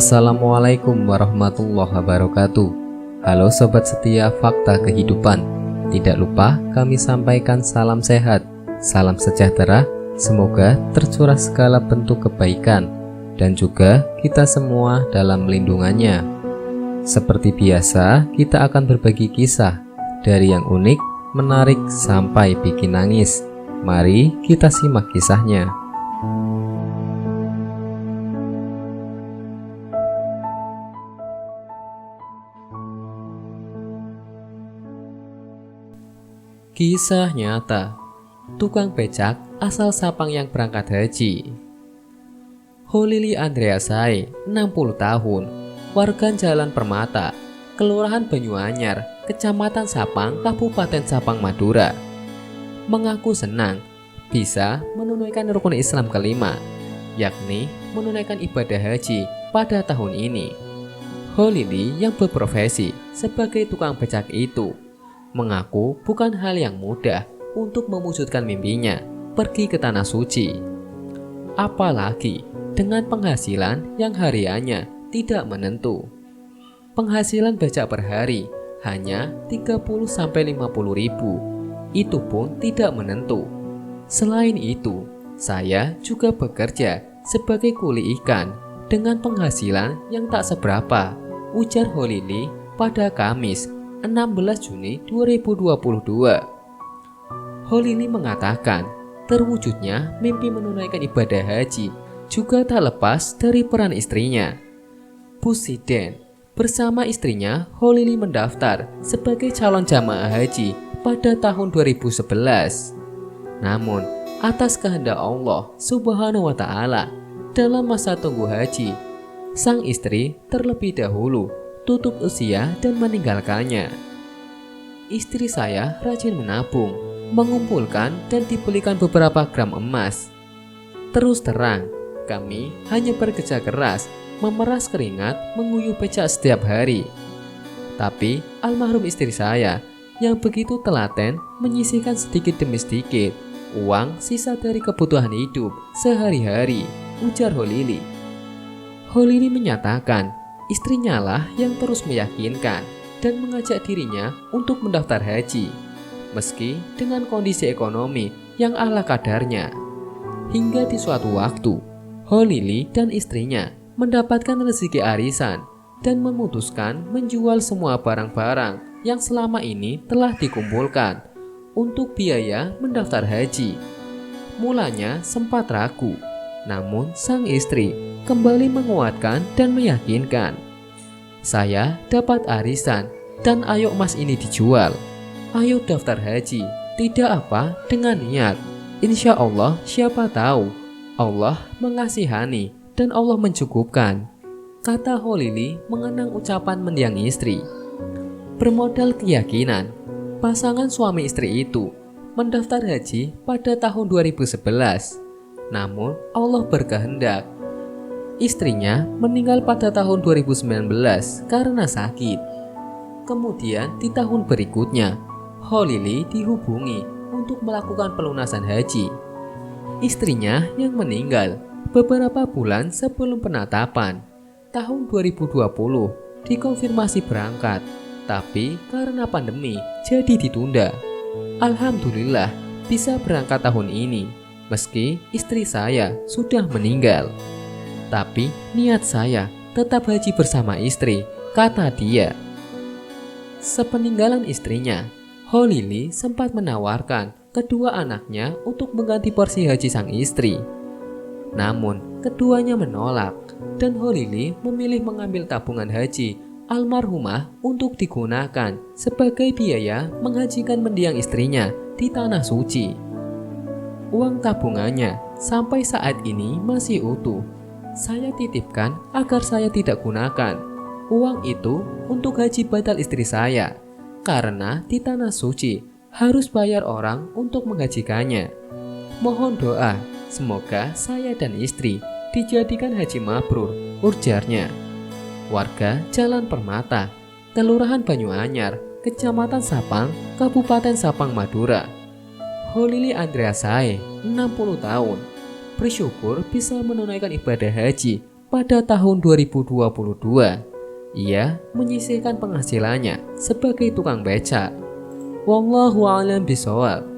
Assalamualaikum warahmatullahi wabarakatuh. Halo sobat setia Fakta Kehidupan. Tidak lupa kami sampaikan salam sehat, salam sejahtera. Semoga tercurah segala bentuk kebaikan dan juga kita semua dalam lindungannya. Seperti biasa, kita akan berbagi kisah dari yang unik, menarik sampai bikin nangis. Mari kita simak kisahnya. Kisah nyata, tukang becak asal Sapang yang berangkat haji. Holili Andreasai, 60 tahun, warga Jalan Permata, Kelurahan Banyuanyar, Kecamatan Sapang, Kabupaten Sapang, Madura, mengaku senang bisa menunaikan rukun Islam kelima, yakni menunaikan ibadah haji pada tahun ini. Holili yang berprofesi sebagai tukang becak itu mengaku bukan hal yang mudah untuk mewujudkan mimpinya pergi ke Tanah Suci. Apalagi dengan penghasilan yang hariannya tidak menentu. Penghasilan becak per hari hanya 30-50 ribu. Itu pun tidak menentu. Selain itu, saya juga bekerja sebagai kuli ikan dengan penghasilan yang tak seberapa, ujar Holili pada Kamis 16 Juni 2022. Holili mengatakan, terwujudnya mimpi menunaikan ibadah haji juga tak lepas dari peran istrinya. Pusiden bersama istrinya, Holili mendaftar sebagai calon jamaah haji pada tahun 2011. Namun, atas kehendak Allah Subhanahu wa Ta'ala, dalam masa tunggu haji, sang istri terlebih dahulu tutup usia dan meninggalkannya. Istri saya rajin menabung, mengumpulkan dan dibelikan beberapa gram emas. Terus terang, kami hanya bekerja keras, memeras keringat, menguyuh becak setiap hari. Tapi almarhum istri saya yang begitu telaten menyisihkan sedikit demi sedikit uang sisa dari kebutuhan hidup sehari-hari, ujar Holili. Holili menyatakan istrinya lah yang terus meyakinkan dan mengajak dirinya untuk mendaftar haji, meski dengan kondisi ekonomi yang ala kadarnya. Hingga di suatu waktu, Holili dan istrinya mendapatkan rezeki arisan dan memutuskan menjual semua barang-barang yang selama ini telah dikumpulkan untuk biaya mendaftar haji. Mulanya sempat ragu, namun sang istri kembali menguatkan dan meyakinkan. Saya dapat arisan dan ayo emas ini dijual. Ayo daftar haji, tidak apa dengan niat. Insya Allah siapa tahu Allah mengasihani dan Allah mencukupkan, kata Holili mengenang ucapan mendiang istri. Bermodal keyakinan, pasangan suami istri itu mendaftar haji pada tahun 2011. Namun Allah berkehendak, istrinya meninggal pada tahun 2019 karena sakit. Kemudian di tahun berikutnya, Holili dihubungi untuk melakukan pelunasan haji. Istrinya yang meninggal beberapa bulan sebelum penetapan tahun 2020 dikonfirmasi berangkat, tapi karena pandemi jadi ditunda. Alhamdulillah bisa berangkat tahun ini, meski istri saya sudah meninggal. Tapi niat saya tetap haji bersama istri, kata dia. Sepeninggalan istrinya, Holili sempat menawarkan kedua anaknya untuk mengganti porsi haji sang istri. Namun keduanya menolak dan Holili memilih mengambil tabungan haji almarhumah untuk digunakan sebagai biaya menghajikan mendiang istrinya di Tanah Suci. Uang tabungannya sampai saat ini masih utuh. Saya titipkan agar saya tidak gunakan uang itu untuk haji badal istri saya, karena di Tanah Suci harus bayar orang untuk menghajikannya. Mohon doa, semoga saya dan istri dijadikan haji mabrur, ujarnya. Warga Jalan Permata, Kelurahan Banyuanyar, Kecamatan Sapang, Kabupaten Sapang, Madura. Holili Andreasai, 60 tahun, bersyukur bisa menunaikan ibadah haji pada tahun 2022, ia menyisihkan penghasilannya sebagai tukang becak. Wallahu a'lam bishawab.